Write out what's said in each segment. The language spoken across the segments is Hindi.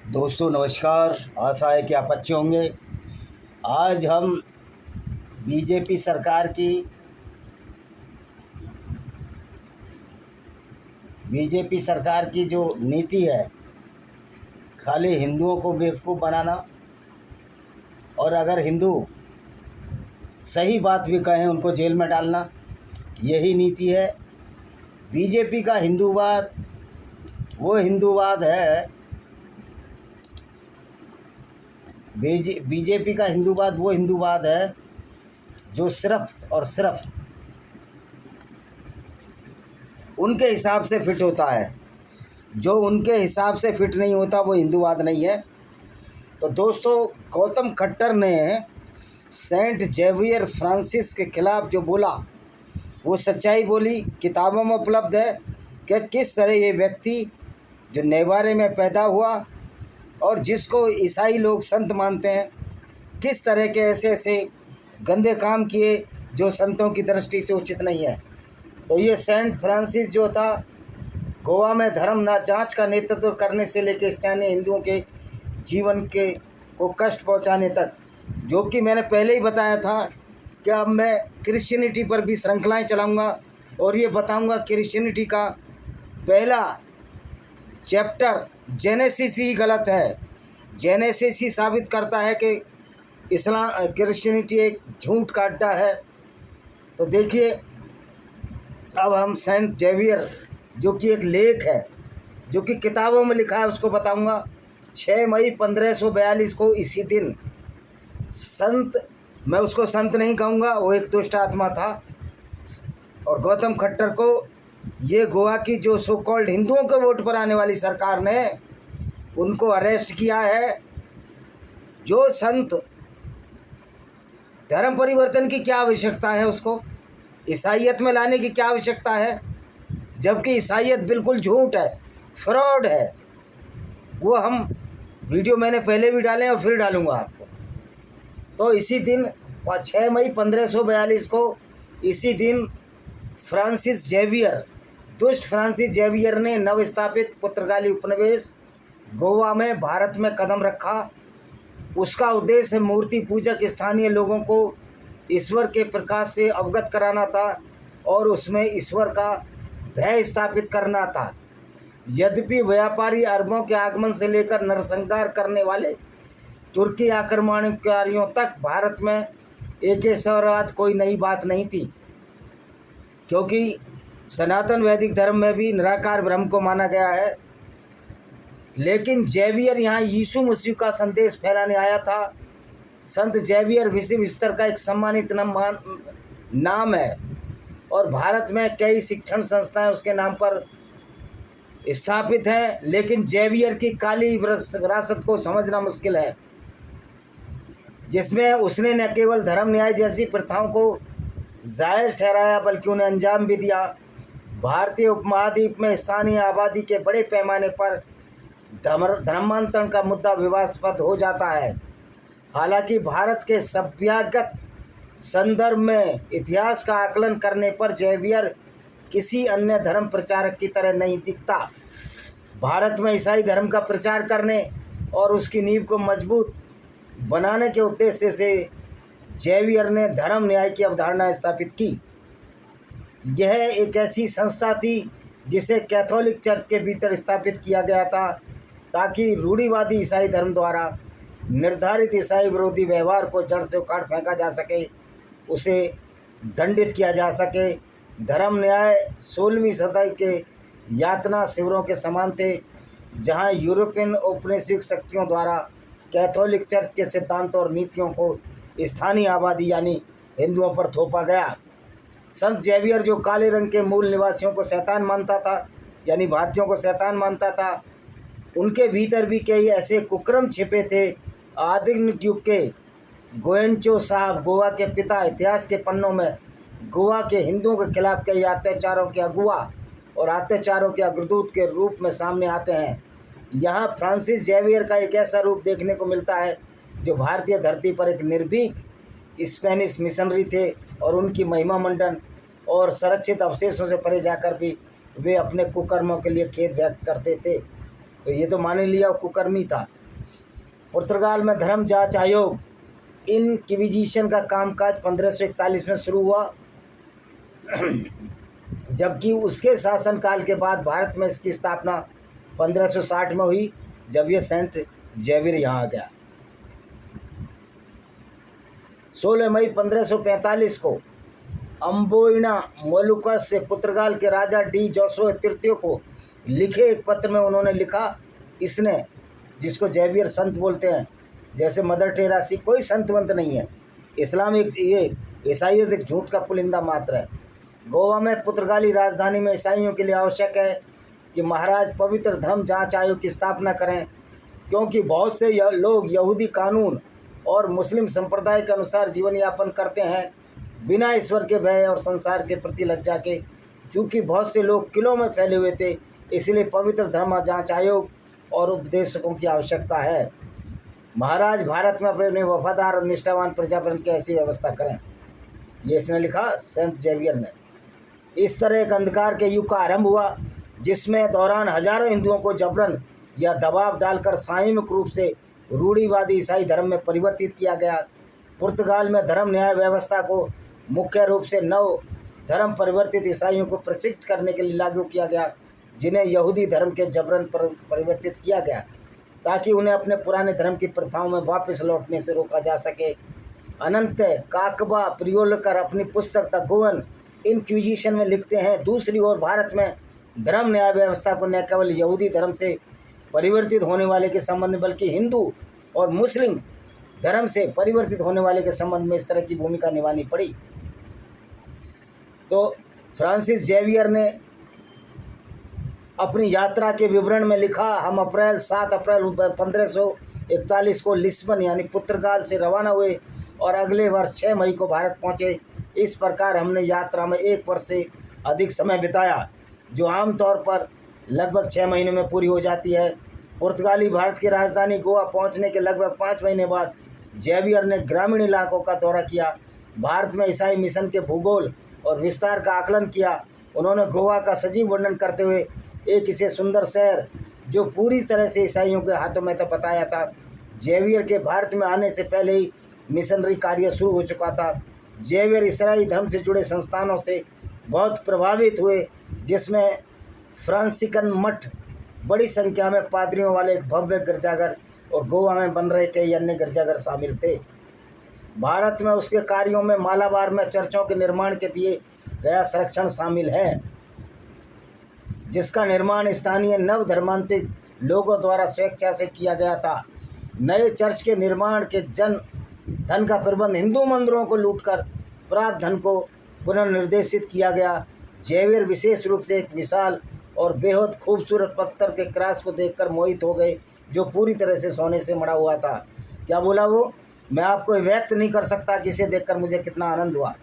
दोस्तों नमस्कार। आशा है कि आप अच्छे होंगे। आज हम बीजेपी सरकार की जो नीति है, खाली हिंदुओं को बेवकूफ़ बनाना, और अगर हिंदू सही बात भी कहें उनको जेल में डालना, यही नीति है। बीजेपी का हिंदूवाद वो हिंदूवाद है बीजेपी का हिंदूवाद वो हिंदूवाद है जो सिर्फ और सिर्फ उनके हिसाब से फिट होता है। जो उनके हिसाब से फिट नहीं होता वो हिंदूवाद नहीं है। तो दोस्तों, गौतम खट्टर ने सेंट जेवियर फ्रांसिस के खिलाफ जो बोला वो सच्चाई बोली। किताबों में उपलब्ध है कि किस तरह ये व्यक्ति जो नेवारे में पैदा हुआ और जिसको ईसाई लोग संत मानते हैं, किस तरह के ऐसे ऐसे गंदे काम किए जो संतों की दृष्टि से उचित नहीं है। तो ये सेंट फ्रांसिस जो था, गोवा में धर्म जांच का नेतृत्व करने से लेकर स्थानीय हिंदुओं के जीवन को कष्ट पहुंचाने तक, जो कि मैंने पहले ही बताया था कि अब मैं क्रिश्चियनिटी पर भी श्रृंखलाएं चलाऊंगा और ये बताऊंगा क्रिश्चियनिटी का पहला चैप्टर जेनेसिस ही गलत है। जेनेसिस ही साबित करता है कि क्रिश्चियनिटी एक झूठ का अड्डा है। तो देखिए, अब हम सेंट जेवियर जो कि एक लेख है, जो कि किताबों में लिखा है, उसको बताऊंगा। 6 मई 1542 को इसी दिन संत, मैं उसको संत नहीं कहूँगा, वो एक दुष्ट आत्मा था, और गौतम खट्टर को ये गोवा की जो सो कॉल्ड हिंदुओं के वोट पर आने वाली सरकार ने उनको अरेस्ट किया है। जो संत, धर्म परिवर्तन की क्या आवश्यकता है, उसको ईसाइयत में लाने की क्या आवश्यकता है, जबकि ईसाइयत बिल्कुल झूठ है, फ्रॉड है। वो हम वीडियो मैंने पहले भी डाले और फिर डालूंगा आपको। तो इसी दिन 6 मई 1542 को इसी दिन फ्रांसिस जेवियर, दुष्ट फ्रांसिस जेवियर ने नवस्थापित पुर्तगाली उपनिवेश गोवा में भारत में कदम रखा। उसका उद्देश्य मूर्ति पूजक स्थानीय लोगों को ईश्वर के प्रकाश से अवगत कराना था और उसमें ईश्वर का भय स्थापित करना था। यद्यपि व्यापारी अरबों के आगमन से लेकर नरसंहार करने वाले तुर्की आक्रमणकारियों तक भारत में एकेश्वरवाद कोई नई बात नहीं थी, क्योंकि सनातन वैदिक धर्म में भी निराकार ब्रह्म को माना गया है। लेकिन जेवियर यहाँ यीशु मसीह का संदेश फैलाने आया था। संत जेवियर विश्व स्तर का एक सम्मानित नाम है और भारत में कई शिक्षण संस्थाएं उसके नाम पर स्थापित हैं। लेकिन जेवियर की काली विरासत को समझना मुश्किल है, जिसमें उसने न केवल धर्म न्याय जैसी प्रथाओं को जायज़ ठहराया बल्कि उन्हें अंजाम भी दिया। भारतीय उपमहाद्वीप में स्थानीय आबादी के बड़े पैमाने पर धर्मांतरण का मुद्दा विवादास्पद हो जाता है। हालांकि भारत के सभ्यगत संदर्भ में इतिहास का आकलन करने पर जेवियर किसी अन्य धर्म प्रचारक की तरह नहीं दिखता। भारत में ईसाई धर्म का प्रचार करने और उसकी नींव को मजबूत बनाने के उद्देश्य से जेवियर ने धर्म न्याय की अवधारणा स्थापित की। यह एक ऐसी संस्था थी जिसे कैथोलिक चर्च के भीतर स्थापित किया गया था, ताकि रूढ़िवादी ईसाई धर्म द्वारा निर्धारित ईसाई विरोधी व्यवहार को जड़ से उखाड़ फेंका जा सके, उसे दंडित किया जा सके। धर्म न्याय 16वीं सदी के यातना शिविरों के समान थे, जहां यूरोपियन औपनिवेशिक शक्तियों द्वारा कैथोलिक चर्च के सिद्धांतों और नीतियों को स्थानीय आबादी यानी हिंदुओं पर थोपा गया। संत जेवियर जो काले रंग के मूल निवासियों को शैतान मानता था, यानी भारतीयों को शैतान मानता था, उनके भीतर भी कई ऐसे कुकर्म छिपे थे। आधुनिक युग के गोयनचो साहब, गोवा के पिता, इतिहास के पन्नों में गोवा के हिंदुओं के खिलाफ कई अत्याचारों के अगुआ और अत्याचारों के अग्रदूत के रूप में सामने आते हैं। यहाँ फ्रांसिस जेवियर का एक ऐसा रूप देखने को मिलता है जो भारतीय धरती पर एक निर्भीक स्पेनिश मिशनरी थे और उनकी महिमा मंडन और संरक्षित अवशेषों से परे जाकर भी वे अपने कुकर्मों के लिए खेद व्यक्त करते थे। तो ये तो मान लिया कुकर्मी था। पुर्तगाल में धर्म जांच आयोग इनक्विजिशन का कामकाज 1541 में शुरू हुआ, जबकि उसके शासनकाल के बाद भारत में इसकी स्थापना 1560 में हुई, जब ये सेंट जेवियर यहाँ आ गया। 16 मई 1545 को अम्बोइना मोलुकस से पुर्तगाल के राजा डी जोसो तृतीय को लिखे एक पत्र में उन्होंने लिखा, इसने, जिसको जेवियर संत बोलते हैं, जैसे मदर टेरेसा, कोई संतवंत नहीं है। इस्लाम ये ईसाइयत एक झूठ का पुलिंदा मात्र है। गोवा में पुर्तगाली राजधानी में ईसाइयों के लिए आवश्यक है कि महाराज पवित्र धर्म जांच आयोग की स्थापना करें, क्योंकि बहुत से लोग यहूदी कानून और मुस्लिम संप्रदाय के अनुसार जीवन यापन करते हैं, बिना ईश्वर के भय और संसार के प्रति लज्जा के। चूँकि बहुत से लोग किलों में फैले हुए थे, इसलिए पवित्र धर्म जांच आयोग और उपदेशकों की आवश्यकता है। महाराज भारत में अपने वफादार और निष्ठावान प्रजाजन की ऐसी व्यवस्था करें। ये इसने लिखा, सेंट जेवियर ने। इस तरह एक अंधकार के युग का आरंभ हुआ, जिसमें दौरान हजारों हिंदुओं को जबरन या दबाव डालकर सामूहिक रूप से रूढ़िवादी ईसाई धर्म में परिवर्तित किया गया। पुर्तगाल में धर्म न्याय व्यवस्था को मुख्य रूप से नव धर्म परिवर्तित ईसाइयों को प्रशिक्षित करने के लिए लागू किया गया, जिन्हें यहूदी धर्म के जबरन परिवर्तित किया गया, ताकि उन्हें अपने पुराने धर्म की प्रथाओं में वापस लौटने से रोका जा सके। अनंत काकबा प्रियोलकर अपनी पुस्तक द गोवन इनक्विजिशन में लिखते हैं, दूसरी ओर भारत में धर्म न्याय व्यवस्था को न केवल यहूदी धर्म से परिवर्तित होने वाले के संबंध में, बल्कि हिंदू और मुस्लिम धर्म से परिवर्तित होने वाले के संबंध में इस तरह की भूमिका निभानी पड़ी। तो फ्रांसिस जेवियर ने अपनी यात्रा के विवरण में लिखा, हम 7 अप्रैल 1541 को लिस्बन यानी पुर्तगाल से रवाना हुए और अगले वर्ष 6 मई को भारत पहुँचे। इस प्रकार हमने यात्रा में 1 वर्ष से अधिक समय बिताया, जो आमतौर पर लगभग 6 महीने में पूरी हो जाती है। पुर्तगाली भारत की राजधानी गोवा पहुंचने के लगभग 5 महीने बाद जेवियर ने ग्रामीण इलाकों का दौरा किया, भारत में ईसाई मिशन के भूगोल और विस्तार का आकलन किया। उन्होंने गोवा का सजीव वर्णन करते हुए एक इसे सुंदर शहर, जो पूरी तरह से ईसाइयों के हाथों में था, बताया था। जेवियर के भारत में आने से पहले ही मिशनरी कार्य शुरू हो चुका था। जेवियर ईसाई धर्म से जुड़े संस्थानों से बहुत प्रभावित हुए, जिसमें फ्रांसिकन मठ, बड़ी संख्या में पादरियों वाले एक भव्य गिरजाघर और गोवा में बन रहे कई अन्य गिरजाघर शामिल थे। भारत में उसके कार्यों में मालाबार में चर्चों के निर्माण के दिए गया संरक्षण शामिल है, जिसका निर्माण स्थानीय नव धर्मांतरित लोगों द्वारा स्वेच्छा से किया गया था। नए चर्च के निर्माण के धन का प्रबंध हिंदू मंदिरों को लूटकर प्राप्त धन को पुनर्निर्देशित किया गया। जेवियर विशेष रूप से एक विशाल और बेहद खूबसूरत पत्थर के क्रास को देखकर मोहित हो गए, जो पूरी तरह से सोने से मढ़ा हुआ था। क्या बोला वो? मैं आपको व्यक्त नहीं कर सकता कि इसे देखकर मुझे कितना आनंद हुआ।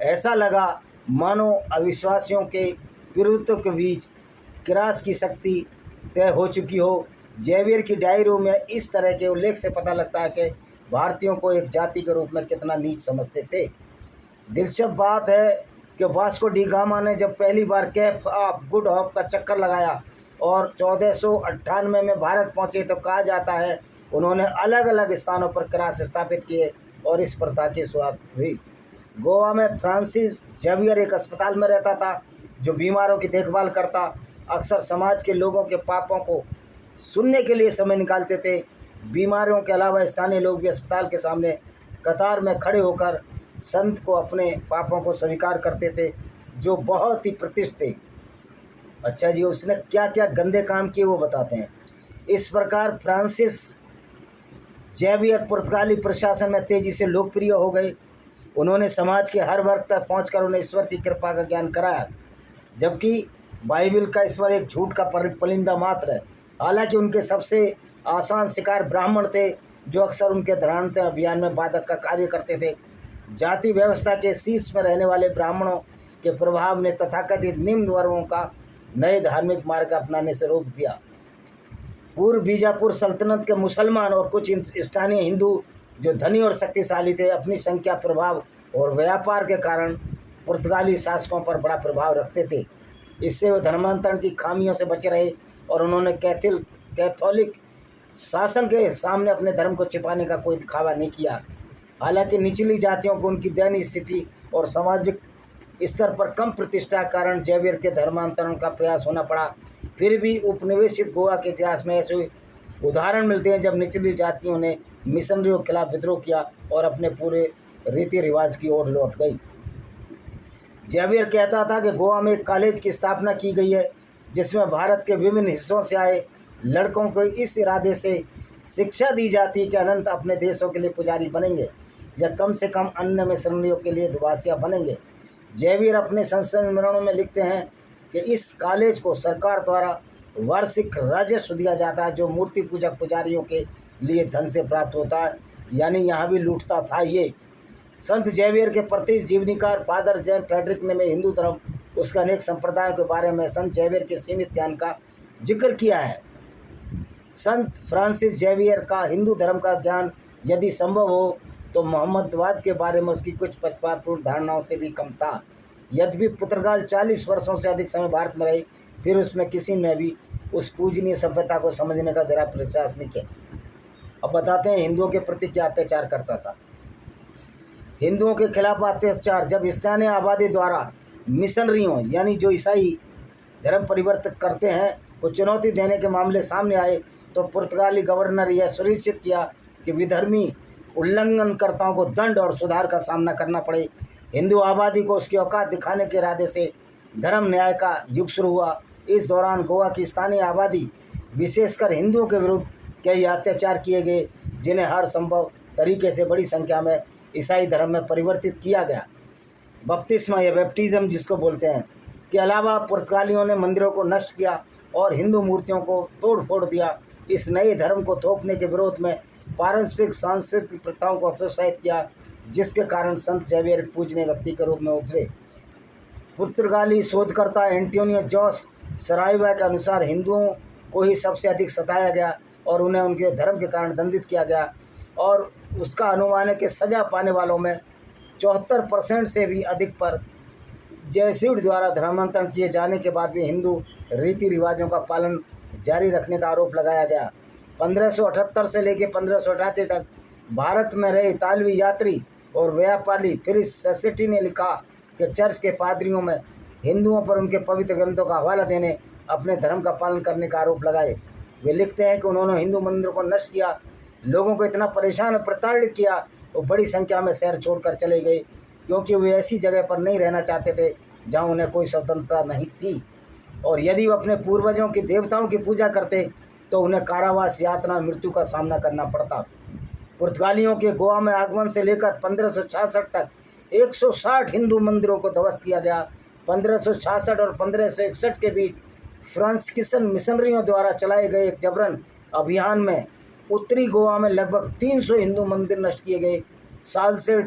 ऐसा लगा मानो अविश्वासियों के विरुद्धों के बीच क्रास की शक्ति तय हो चुकी हो। जेवियर की डायरियों में इस तरह के उल्लेख से पता लगता है कि भारतीयों को एक जाति के रूप में कितना नीच समझते थे। दिलचस्प बात है कि वास्को डी गामा ने जब पहली बार केप ऑफ गुड होप का चक्कर लगाया और 1498 में भारत पहुंचे, तो कहा जाता है उन्होंने अलग अलग स्थानों पर क्रास स्थापित किए और इस प्रथा की शुरुआत हुई। गोवा में फ्रांसिस जेवियर एक अस्पताल में रहता था, जो बीमारों की देखभाल करता। अक्सर समाज के लोगों के पापों को सुनने के लिए समय निकालते थे। बीमारियों के अलावा स्थानीय लोग भी अस्पताल के सामने कतार में खड़े होकर संत को अपने पापों को स्वीकार करते थे, जो बहुत ही प्रतिष्ठित थे। अच्छा जी, उसने क्या क्या गंदे काम किए वो बताते हैं। इस प्रकार फ्रांसिस जेवियर पुर्तगाली प्रशासन में तेजी से लोकप्रिय हो गए। उन्होंने समाज के हर वर्ग तक पहुंचकर उन्हें ईश्वर की कृपा का ज्ञान कराया, जबकि बाइबल का ईश्वर एक झूठ का पुलिंदा मात्र है। हालांकि उनके सबसे आसान शिकार ब्राह्मण थे, जो अक्सर उनके धर्मांतरण अभियान में बाधक का कार्य करते थे। जाति व्यवस्था के शीर्ष में रहने वाले ब्राह्मणों के प्रभाव ने तथाकथित निम्न वर्गों का नए धार्मिक मार्ग अपनाने से रोक दिया। पूर्व बीजापुर सल्तनत के मुसलमान और कुछ स्थानीय हिंदू, जो धनी और शक्तिशाली थे, अपनी संख्या, प्रभाव और व्यापार के कारण पुर्तगाली शासकों पर बड़ा प्रभाव रखते थे। इससे वे धर्मांतरण की खामियों से बचे रहे और उन्होंने कैथोलिक शासन के सामने अपने धर्म को छिपाने का कोई दिखावा नहीं किया। हालांकि निचली जातियों को उनकी दयनीय स्थिति और सामाजिक स्तर पर कम प्रतिष्ठा के कारण जेवियर के धर्मांतरण का प्रयास होना पड़ा। फिर भी उपनिवेशित गोवा के इतिहास में ऐसे उदाहरण मिलते हैं जब निचली जातियों ने मिशनरियों के खिलाफ विद्रोह किया और अपने पूरे रीति रिवाज की ओर लौट गई। जेवियर कहता था कि गोवा में एक कॉलेज की स्थापना की गई है जिसमें भारत के विभिन्न हिस्सों से आए लड़कों को इस इरादे से शिक्षा दी जाती है कि अनंत अपने देशों के लिए पुजारी बनेंगे या कम से कम अन्य मिशनरियों के लिए दुभाषिया बनेंगे। जेवियर अपने संस्मरणों में लिखते हैं कि इस कॉलेज को सरकार द्वारा वार्षिक राजस्व दिया जाता है जो मूर्ति पूजक पुजारियों के लिए धन से प्राप्त होता है, यानी यहाँ भी लूटता था ये। संत जेवियर के प्रतिष्ठित जीवनीकार फादर जैन फ्रेडरिक ने में हिंदू धर्म उसके अनेक संप्रदायों के बारे में संत जेवियर के सीमित ज्ञान का जिक्र किया है। संत फ्रांसिस जेवियर का हिंदू धर्म का ज्ञान यदि संभव हो तो मोहम्मदवाद के बारे में उसकी कुछ पक्षपातपूर्ण धारणाओं से भी कम था। यद्यपि पुर्तगाल 40 वर्षों से अधिक समय भारत में रही, फिर उसमें किसी ने भी उस पूजनीय सभ्यता को समझने का जरा प्रयास नहीं किया। अब बताते हैं हिंदुओं के प्रति क्या अत्याचार करता था। हिंदुओं के खिलाफ अत्याचार जब स्थानीय आबादी द्वारा मिशनरियों यानी जो ईसाई धर्म परिवर्तन करते हैं को चुनौती देने के मामले सामने आए तो पुर्तगाली गवर्नर यह सुनिश्चित किया कि विधर्मी उल्लंघनकर्ताओं को दंड और सुधार का सामना करना पड़े। हिंदू आबादी को उसकी औकात दिखाने के इरादे से धर्म न्याय का युग शुरू हुआ। इस दौरान गोवा की स्थानीय आबादी विशेषकर हिंदुओं के विरुद्ध कई अत्याचार किए गए जिन्हें हर संभव तरीके से बड़ी संख्या में ईसाई धर्म में परिवर्तित किया गया। बपतिस्मा या बैप्टिज्म जिसको बोलते हैं के अलावा पुर्तगालियों ने मंदिरों को नष्ट किया और हिंदू मूर्तियों को तोड़ फोड़ दिया। इस नए धर्म को थोपने के विरोध में पारंपरिक सांस्कृतिक प्रथाओं को प्रोत्साहित किया जिसके कारण संत जेवियर पूजनीय व्यक्ति के रूप में उभरे। पुर्तगाली शोधकर्ता एंटोनियो जोस सराइवा के अनुसार हिंदुओं को ही सबसे अधिक सताया गया और उन्हें उनके धर्म के कारण दंडित किया गया और उसका अनुमान है कि सजा पाने वालों में 74% से भी अधिक पर जेसुइट द्वारा धर्मांतरण किए जाने के बाद भी हिंदू रीति रिवाजों का पालन जारी रखने का आरोप लगाया गया। 1578 से लेकर 1588 तक भारत में रहे इतालवी यात्री और व्यापारी फिलिस सेसेटी ने लिखा कि चर्च के पादरियों में हिंदुओं पर उनके पवित्र ग्रंथों का हवाला देने अपने धर्म का पालन करने का आरोप लगाए। वे लिखते हैं कि उन्होंने हिंदू मंदिरों को नष्ट किया, लोगों को इतना परेशान और प्रताड़ित किया वो बड़ी संख्या में शहर छोड़कर चले गए क्योंकि वे ऐसी जगह पर नहीं रहना चाहते थे जहां उन्हें कोई स्वतंत्रता नहीं थी और यदि वो अपने पूर्वजों की देवताओं की पूजा करते तो उन्हें कारावास यातना मृत्यु का सामना करना पड़ता। पुर्तगालियों के गोवा में आगमन से लेकर 1566 तक 160 हिंदू मंदिरों को ध्वस्त किया गया। 1566 और 1561 के बीच फ्रांसीसी मिशनरियों द्वारा चलाए गए एक जबरन अभियान में उत्तरी गोवा में लगभग 300 हिंदू मंदिर नष्ट किए गए। साल से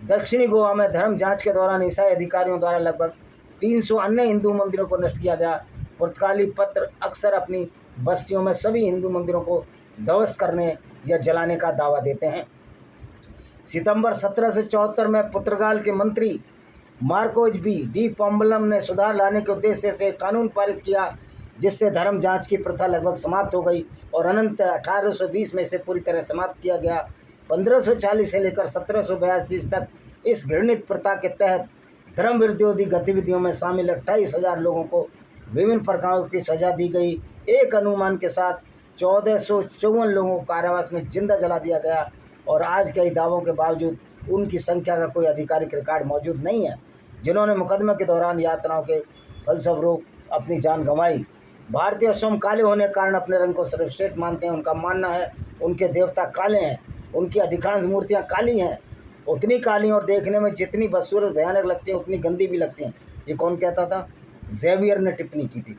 दक्षिणी गोवा में धर्म जांच के दौरान ईसाई अधिकारियों द्वारा लगभग 300 अन्य हिंदू मंदिरों को नष्ट किया गया। पुर्तगाली पत्र अक्सर अपनी बस्तियों में सभी हिंदू मंदिरों को ध्वस्त करने या जलाने का दावा देते हैं। सितंबर 1774 में पुर्तगाल के मंत्री मार्कोज डी पोम्बलम ने सुधार लाने के उद्देश्य से कानून पारित किया जिससे धर्म जांच की प्रथा लगभग समाप्त हो गई और अनंत 1820 में से पूरी तरह समाप्त किया गया। 1540 से लेकर 1782 तक इस घृणित प्रथा के तहत धर्म विरोधी गतिविधियों में शामिल 28,000 लोगों को विभिन्न प्रकारों की सजा दी गई। एक अनुमान के साथ 1454 लोगों को कारावास में जिंदा जला दिया गया और आज कई दावों के बावजूद उनकी संख्या का कोई आधिकारिक रिकॉर्ड मौजूद नहीं है जिन्होंने मुकदमे के दौरान यातनाओं के फलस्वरूप अपनी जान गंवाई। भारतीय स्वयं काले होने के कारण अपने रंग को सर्वश्रेष्ठ मानते हैं। उनका मानना है उनके देवता काले हैं, उनकी अधिकांश मूर्तियां काली हैं, उतनी काली और देखने में जितनी बदसूरत भयानक लगती हैं उतनी गंदी भी लगती हैं। ये कौन कहता था? जेवियर ने टिप्पणी की थी।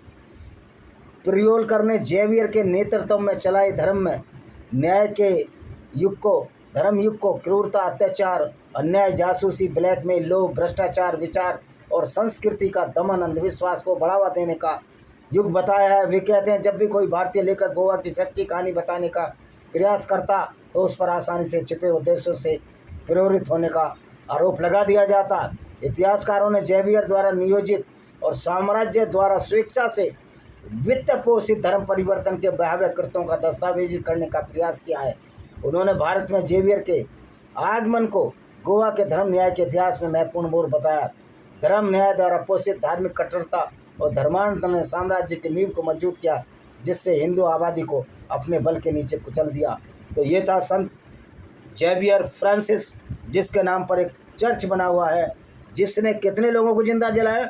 प्रियोलकर ने जेवियर के नेतृत्व में चलाए धर्म में न्याय के युग को धर्म युग को क्रूरता, अत्याचार, अन्याय, जासूसी, ब्लैकमेल, लोभ, भ्रष्टाचार, विचार और संस्कृति का दमन, अंधविश्वास को बढ़ावा देने का युग बताया है। वे कहते हैं जब भी कोई भारतीय लेखक गोवा की सच्ची कहानी बताने का प्रयास करता तो उस पर आसानी से छिपे उद्देश्यों से प्रेरित होने का आरोप लगा दिया जाता। इतिहासकारों ने जेवियर द्वारा नियोजित और साम्राज्य द्वारा स्वेच्छा से वित्त पोषित धर्म परिवर्तन के भयावह कृत्यों का दस्तावेजी करने का प्रयास किया है। उन्होंने भारत में जेवियर के आगमन को गोवा के धर्म न्याय के इतिहास में महत्वपूर्ण मोड़ बताया। धर्म न्याय द्वारा पोषित धार्मिक कट्टरता और धर्मांतर ने साम्राज्य की नींव को मजबूत किया, जिससे हिंदू आबादी को अपने बल के नीचे कुचल दिया। तो ये था संत जेवियर फ्रांसिस, जिसके नाम पर एक चर्च बना हुआ है, जिसने कितने लोगों को जिंदा जलाया?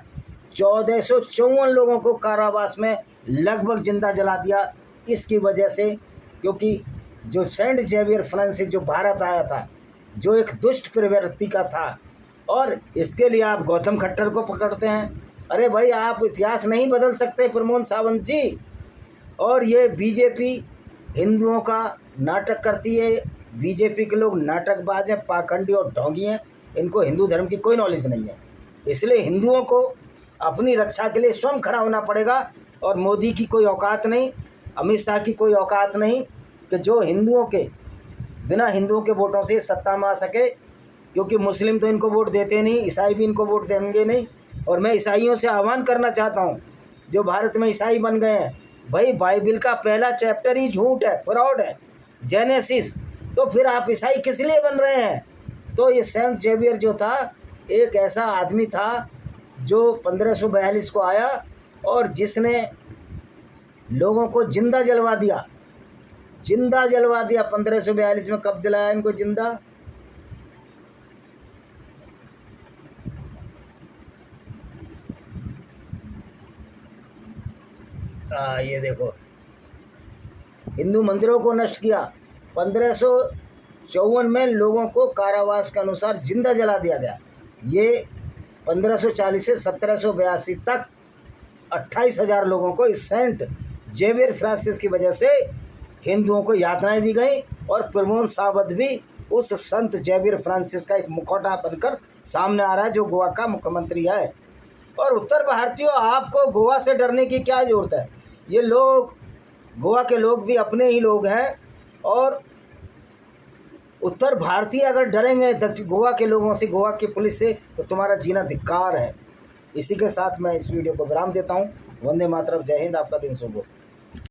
1454 लोगों को कारावास में लगभग जिंदा जला दिया। इसकी वजह से, क्योंकि जो सेंट जेवियर फ्रांसिस जो भारत आया था, जो एक दुष्ट प्रवृत्ति का था, और इसके लिए आप गौतम खट्टर को पकड़ते हैं। अरे भाई, आप इतिहास नहीं बदल सकते प्रमोद सावंत जी। और ये बीजेपी हिंदुओं का नाटक करती है। बीजेपी के लोग नाटकबाज हैं, पाखंडी और ढोंगी हैं। इनको हिंदू धर्म की कोई नॉलेज नहीं है। इसलिए हिंदुओं को अपनी रक्षा के लिए स्वयं खड़ा होना पड़ेगा। और मोदी की कोई औकात नहीं, अमित शाह की कोई औकात नहीं कि जो हिंदुओं के बिना हिंदुओं के वोटों से सत्ता में आ सके, क्योंकि मुस्लिम तो इनको वोट देते नहीं, ईसाई भी इनको वोट देंगे नहीं। और मैं ईसाइयों से आह्वान करना चाहता हूँ, जो भारत में ईसाई बन गए हैं, भाई बाइबिल का पहला चैप्टर ही झूठ है, फ्रॉड है, जेनेसिस। तो फिर आप ईसाई किस लिए बन रहे हैं? तो ये सेंट जेवियर जो था, एक ऐसा आदमी था जो 1542 को आया और जिसने लोगों को जिंदा जलवा दिया। 1542 में कब जलाया इनको जिंदा? ये देखो, हिंदू मंदिरों को नष्ट किया। 1554 में लोगों को कारावास के अनुसार जिंदा जला दिया गया। ये 1540 से 1782 तक 28,000 लोगों को इस सेंट जेवियर फ्रांसिस की वजह से हिंदुओं को यातनाएं दी गई। और प्रमोद सावंत भी उस संत जेवियर फ्रांसिस का एक मुखौटा बनकर सामने आ रहा है, जो गोवा का मुख्यमंत्री है। और उत्तर भारतीयों, आपको गोवा से डरने की क्या ज़रूरत है? ये लोग, गोवा के लोग भी अपने ही लोग हैं। और उत्तर भारतीय अगर डरेंगे गोवा के लोगों से, गोवा की पुलिस से, तो तुम्हारा जीना धिक्कार है। इसी के साथ मैं इस वीडियो को विराम देता हूँ। वंदे मातरम, जय हिंद, आपका दिन शुभ हो।